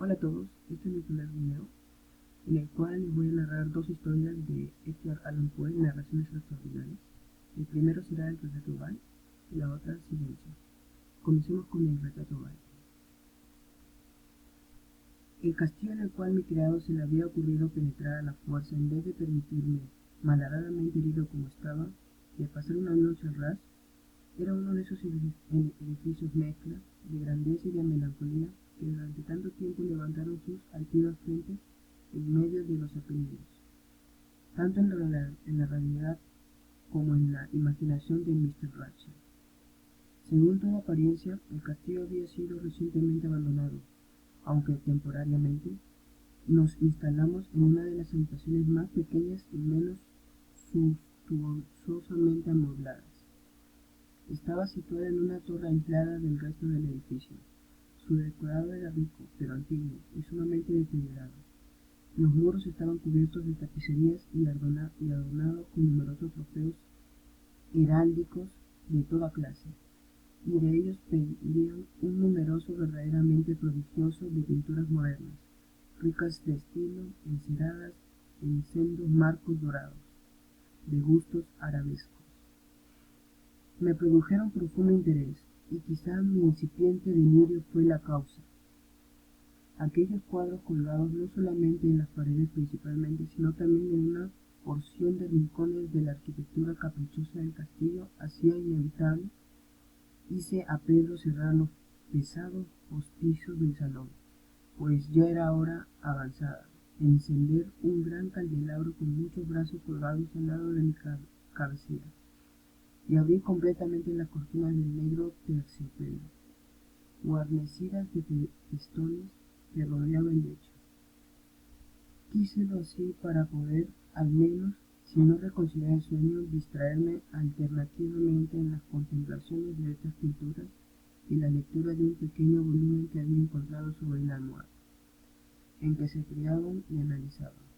Hola a todos, este es mi primer video en el cual les voy a narrar dos historias de Edgar Allan Poe, narraciones extraordinarias. El primero será el retrato Oval y la otra Silencio. Comencemos con el retrato Oval. El castillo en el cual mi criado se le había ocurrido penetrar a la fuerza en vez de permitirme, malhadadamente herido como estaba, de pasar una noche al ras, era uno de esos edificios mezcla de grandeza y de melancolía que durante tanto tiempo levantaron sus altivas frentes en medio de los Apeninos, tanto en la realidad como en la imaginación de Mr. Ratchet. Según toda apariencia, el castillo había sido recientemente abandonado, aunque temporariamente. Nos instalamos en una de las habitaciones más pequeñas y menos suntuosamente amuebladas. Estaba situada en una torre aislada del resto del edificio. Su decorado era rico, pero antiguo y sumamente deteriorado. Los muros estaban cubiertos de tapicerías y adornados con numerosos trofeos heráldicos de toda clase, y de ellos pendían un número verdaderamente prodigioso de pinturas modernas, ricas de estilo, enceradas en sendos marcos dorados, de gustos arabescos. Me produjeron profundo interés, y quizá mi incipiente delirio fue la causa. Aquellos cuadros colgados no solamente en las paredes principalmente, sino también en una porción de rincones de la arquitectura caprichosa del castillo, hacía inevitable hice a Pedro cerrar los pesados postizos del salón, pues ya era hora avanzada, encender un gran candelabro con muchos brazos colgados al lado de mi cabecera, y abrir completamente las cortinas del negro terciopelo, guarnecidas de festones que rodeaban el lecho. Quíselo así para poder, al menos, si no reconciliar el sueño, distraerme alternativamente en las contemplaciones de estas pinturas y la lectura de un pequeño volumen que había encontrado sobre la almohada, en que se criaban y analizaban.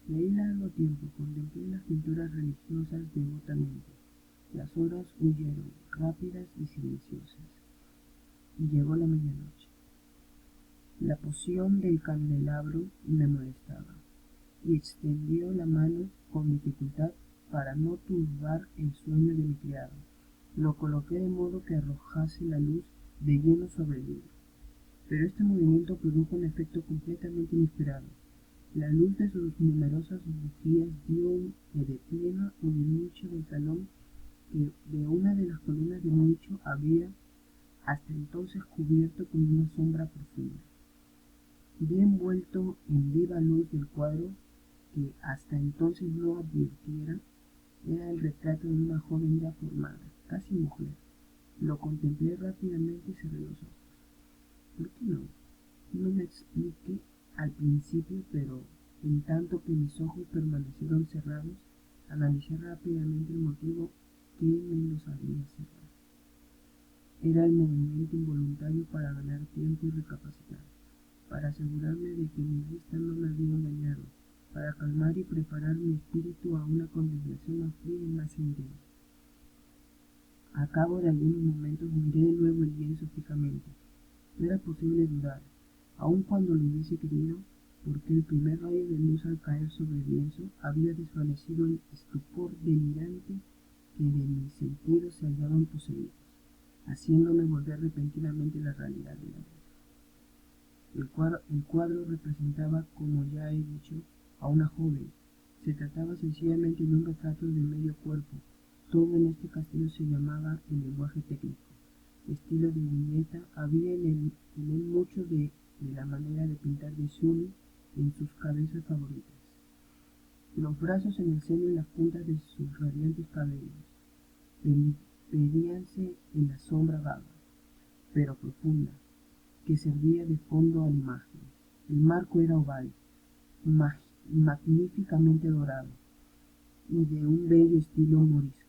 Leí largo tiempo, contemplé las pinturas religiosas devotamente. Las horas huyeron, rápidas y silenciosas, y llegó la medianoche. La poción del candelabro me molestaba, y extendió la mano con dificultad para no turbar el sueño de mi criado. Lo coloqué de modo que arrojase la luz de lleno sobre el libro, pero este movimiento produjo un efecto completamente inesperado. La luz de sus numerosas bujías dio de pleno en el nicho del salón, que de una de las columnas del nicho había hasta entonces cubierto con una sombra profunda. Vi envuelto en viva luz del cuadro, que hasta entonces no advirtiera, era el retrato de una joven ya formada, casi mujer. Lo contemplé rápidamente y cerré los ojos. ¿Por qué no? No me expliqué al principio, pero en tanto que mis ojos permanecieron cerrados, analicé rápidamente el motivo que me los había cerrado. Era el movimiento involuntario para ganar tiempo y recapacitar, para asegurarme de que mi vista no me había engañado, para calmar y preparar mi espíritu a una contemplación más fría y más intensa. A cabo de algunos momentos miré de nuevo el lienzo fijamente. No era posible dudar, aun cuando lo hubiese querido, porque el primer rayo de luz al caer sobre el lienzo había desvanecido el estupor delirante que de mis sentidos se hallaban poseídos, haciéndome volver repentinamente la realidad de la vida. El cuadro representaba, como ya he dicho, a una joven. Se trataba sencillamente de un retrato de medio cuerpo. Todo en este castillo se llamaba en lenguaje técnico estilo de viñeta. Había en él mucho de la manera de pintar de Sully en sus cabezas favoritas. Los brazos en el seno y las puntas de sus radiantes cabellos pedíanse en la sombra vaga, pero profunda, que servía de fondo a la imagen. El marco era oval, magníficamente dorado, y de un bello estilo morisco.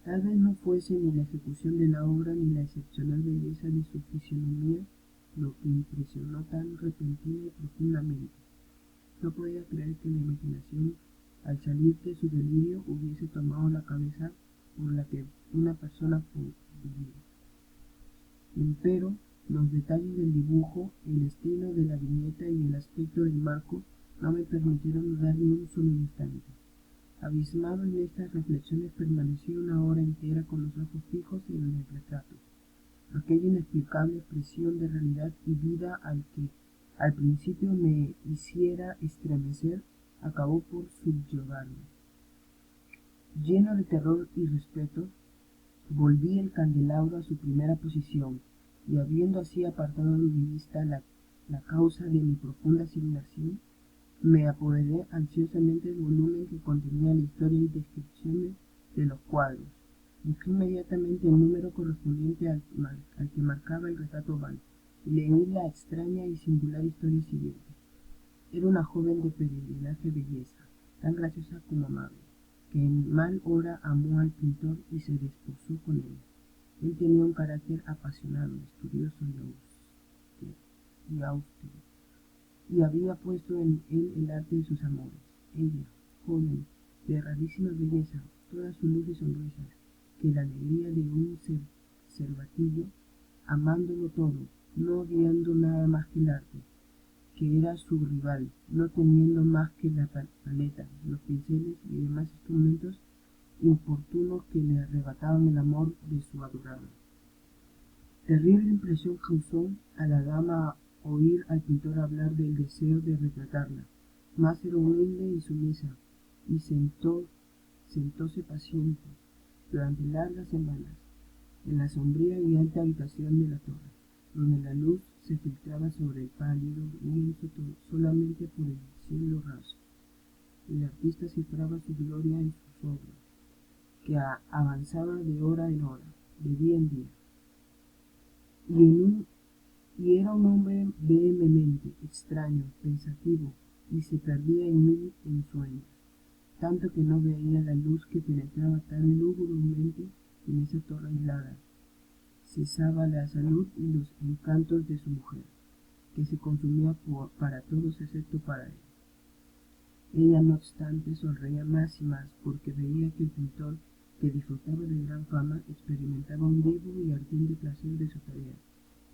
Tal vez no fuese ni la ejecución de la obra ni la excepcional belleza de su fisonomía lo que impresionó tan repentina y profundamente. No podía creer que la imaginación, al salir de su delirio, hubiese tomado la cabeza por la que una persona vivir. Empero, Los detalles del dibujo, el estilo de la viñeta y el aspecto del marco no me permitieron dudar ni un solo instante. Abismado en estas reflexiones, permanecí una hora entera con los ojos fijos en el retrato. Aquella inexplicable expresión de realidad y vida al que al principio me hiciera estremecer, acabó por subyugarme. Lleno de terror y respeto, volví el candelabro a su primera posición, y habiendo así apartado de mi vista la causa de mi profunda asignación, me apoderé ansiosamente del volumen que contenía la historia y descripciones de los cuadros. Busqué inmediatamente el número correspondiente al que marcaba el retrato oval, y leí la extraña y singular historia siguiente. Era una joven de peregrinaje belleza, tan graciosa como amable, que en mal hora amó al pintor y se desposó con él. Él tenía un carácter apasionado, estudioso y austero, y había puesto en él el arte de sus amores. Ella, joven, de rarísima belleza, toda su luz y sonrisas, que la alegría de un cervatillo, amándolo todo, no odiando nada más que el arte, que era su rival, no teniendo más que la paleta, los pinceles y demás instrumentos importunos que le arrebataban el amor de su adorado. Terrible impresión causó a la dama oír al pintor hablar del deseo de retratarla, mas era humilde y sumisa, y sentóse paciente durante largas semanas en la sombría y alta habitación de la torre, donde la luz se filtraba sobre el pálido lienzo solamente por el cielo raso. El artista cifraba su gloria en sus obras, que avanzaba de hora en hora, de día en día, y era un hombre vehemente, extraño, pensativo, y se perdía en mil ensueños, tanto que no veía la luz que penetraba tan lúgubremente en esa torre aislada. Cesaba la salud y los encantos de su mujer, que se consumía para todos excepto para él. Ella, no obstante, sonreía más y más, porque veía que el pintor, que disfrutaba de gran fama, experimentaba un vivo y ardiente placer de su tarea,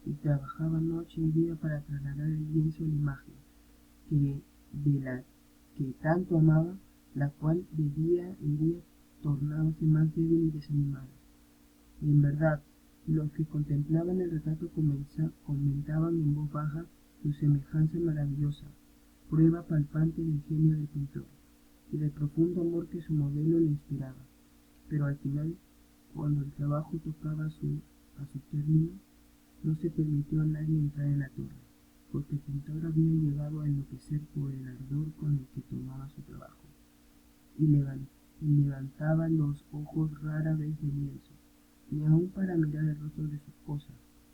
y trabajaba noche y día para trasladar el lienzo a la imagen, de la que tanto amaba, la cual de día en día tornábase más débil y desanimada. Y en verdad, los que contemplaban el retrato comentaban en voz baja su semejanza maravillosa, prueba palpante del genio del pintor, y del profundo amor que su modelo le inspiraba. Pero al final, cuando el trabajo tocaba a su término, no se permitió a nadie entrar en la torre, porque el pintor había llegado a enloquecer por el ardor con el que tomaba su trabajo, y levantaba los ojos rara vez del lienzo, ni aun para mirar el rostro de su esposa,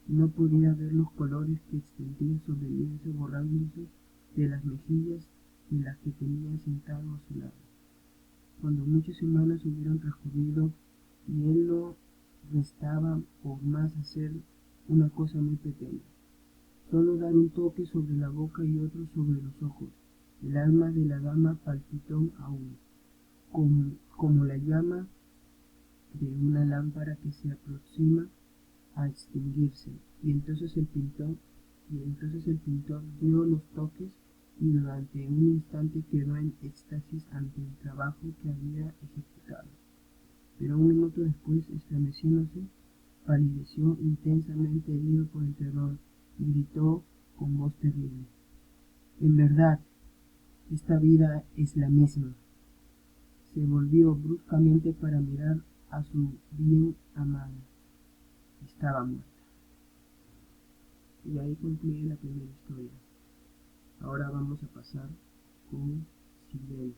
y no podía ver los colores que extendía sobre el lienzo, borrándose de las mejillas de las que tenía sentado a su lado. Cuando muchas semanas hubieron transcurrido y él no restaba por más hacer una cosa muy pequeña, solo dar un toque sobre la boca y otro sobre los ojos, el alma de la dama palpitó aún, como la llama de una lámpara que se aproxima a extinguirse, y entonces el pintor dio los toques y durante un instante quedó en éxtasis ante el trabajo que había ejecutado. Pero un minuto después, estremeciéndose, palideció intensamente herido por el terror y gritó con voz terrible: «En verdad, esta vida es la misma». Se volvió bruscamente para mirar a su bien amada. Estaba muerta. Y ahí concluye la primera historia. Ahora vamos a pasar con Silencio.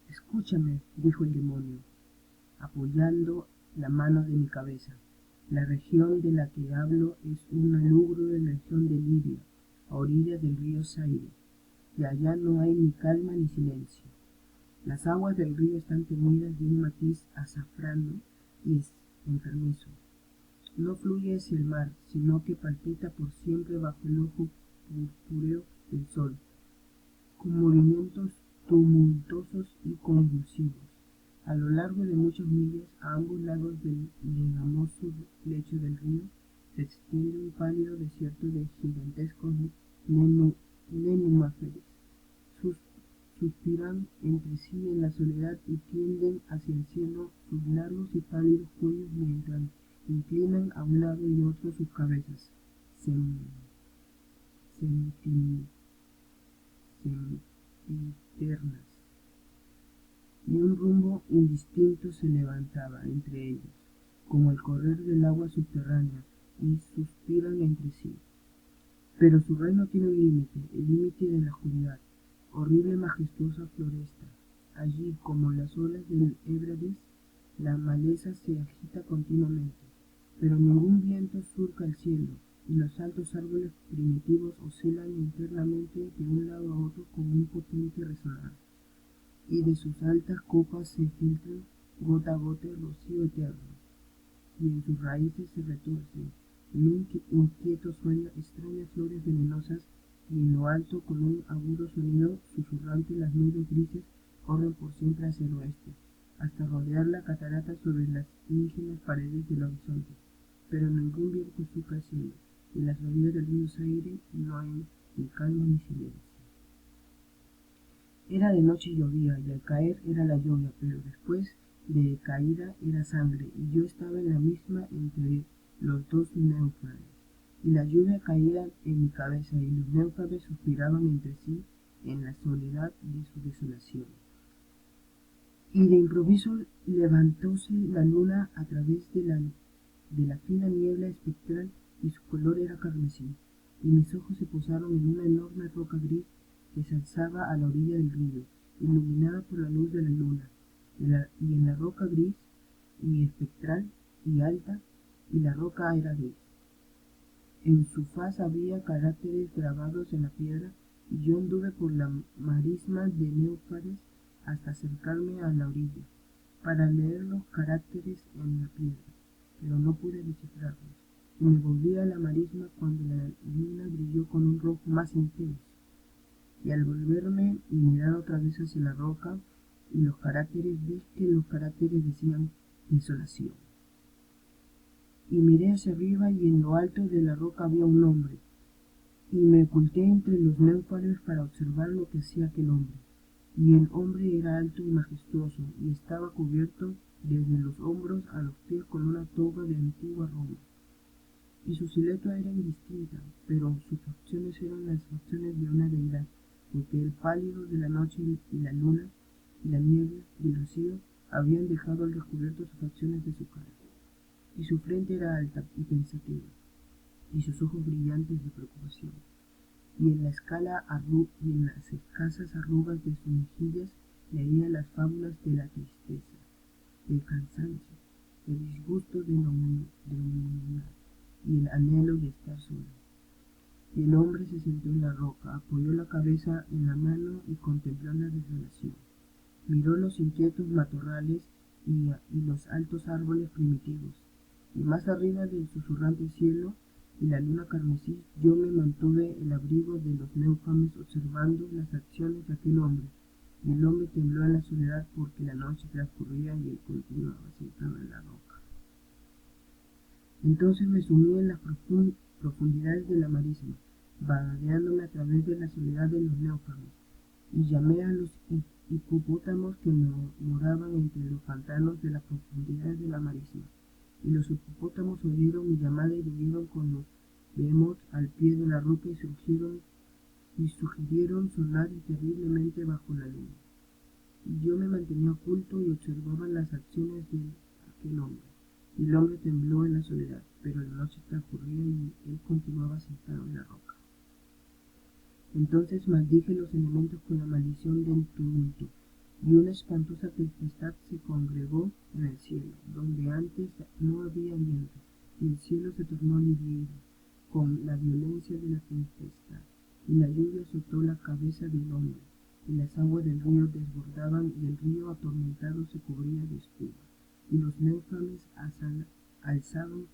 «Escúchame», dijo el demonio, apoyando la mano de mi cabeza. «La región de la que hablo es una lúgubre región de Libia, a orillas del río Zaire, y allá no hay ni calma ni silencio. Las aguas del río están teñidas de un matiz azafrano y enfermizo. No fluye hacia el mar, sino que palpita por siempre bajo el ojo purpúreo del sol, con movimientos tumultuosos y convulsivos. A lo largo de muchas millas, a ambos lados del legamoso lecho del río, se extiende un pálido desierto de gigantescos nenúfares. Suspiran entre sí en la soledad y tienden hacia el cielo sus largos y pálidos cuellos mientras inclinan a un lado y otro sus cabezas sempiternas, y un rumbo indistinto se levantaba entre ellos, como el correr del agua subterránea, y suspiran entre sí. Pero su reino tiene un límite, el límite de la oscuridad, horrible majestuosa floresta. Allí, como las olas del Ébrades, la maleza se agita continuamente, pero ningún viento surca el cielo, y los altos árboles primitivos oscilan internamente de un lado a otro con un potente resonar, y de sus altas copas se filtra gota a gota el rocío eterno, y en sus raíces se retorcen en un inquieto sueño extrañas flores venenosas, y en lo alto, con un agudo sonido susurrante, las nubes grises corren por siempre hacia el oeste, hasta rodear la catarata sobre las ínfimas paredes del horizonte. Pero ningún viento surca el cielo, y en las orillas del río Zaire no hay ni calma ni silencio. Era de noche y llovía, y al caer era la lluvia, pero después de caída era sangre, y yo estaba en la misma entre los dos néufares, y la lluvia caía en mi cabeza, y los néufares suspiraban entre sí en la soledad de su desolación. Y de improviso levantóse la luna a través de la fina niebla espectral, y su color era carmesí, y mis ojos se posaron en una enorme roca gris que se alzaba a la orilla del río, iluminada por la luz de la luna, y en la roca gris y espectral y alta, y la roca era gris. En su faz había caracteres grabados en la piedra, y yo anduve por la marisma de néufares hasta acercarme a la orilla, para leer los caracteres en la piedra, pero no pude descifrarlos, y me volví a la marisma cuando la luna brilló con un rojo más intenso, y al volverme y mirar otra vez hacia la roca y los caracteres, vi que los caracteres decían desolación. Y miré hacia arriba, y en lo alto de la roca había un hombre, y me oculté entre los néufares para observar lo que hacía aquel hombre. Y el hombre era alto y majestuoso, y estaba cubierto desde los hombros a los pies con una toga de antigua Roma, y su silueta era indistinta, pero sus facciones eran las facciones de una deidad, porque el pálido de la noche y la luna y la niebla y el rocío habían dejado al descubierto sus facciones de su cara, y su frente era alta y pensativa, y sus ojos brillantes de preocupación, y en las escasas arrugas de sus mejillas leía las fábulas de la tristeza, del cansancio, del disgusto de la humanidad, y el anhelo de estar solo. Y el hombre se sentó en la roca, apoyó la cabeza en la mano y contempló la desolación. Miró los inquietos matorrales y los altos árboles primitivos, y más arriba del susurrante cielo y la luna carmesí, yo me mantuve el abrigo de los néufames observando las acciones de aquel hombre, y el hombre tembló en la soledad porque la noche transcurría y él continuaba sentado en la roca. Entonces me sumí en las profundidades de la marisma, vagadeándome a través de la soledad de los néufames, y llamé a los hipopótamos que moraban entre los pantanos de las profundidades de la marisma, y los hipopótamos oyeron mi llamada y vinieron con los behemoths al pie de la roca y sugirieron sonar terriblemente bajo la luna. Y yo me mantenía oculto y observaba las acciones de aquel hombre. Y el hombre tembló en la soledad, pero la noche transcurría y él continuaba sentado en la roca. Entonces maldije los elementos con la maldición del tumulto, y una espantosa tempestad se congregó en el cielo, donde antes no había viento, y el cielo se tornó liviero con la violencia de la tempestad, y la lluvia azotó la cabeza del hombre, y las aguas del río desbordaban, y el río atormentado se cubría de espuma, y los néufames alzaban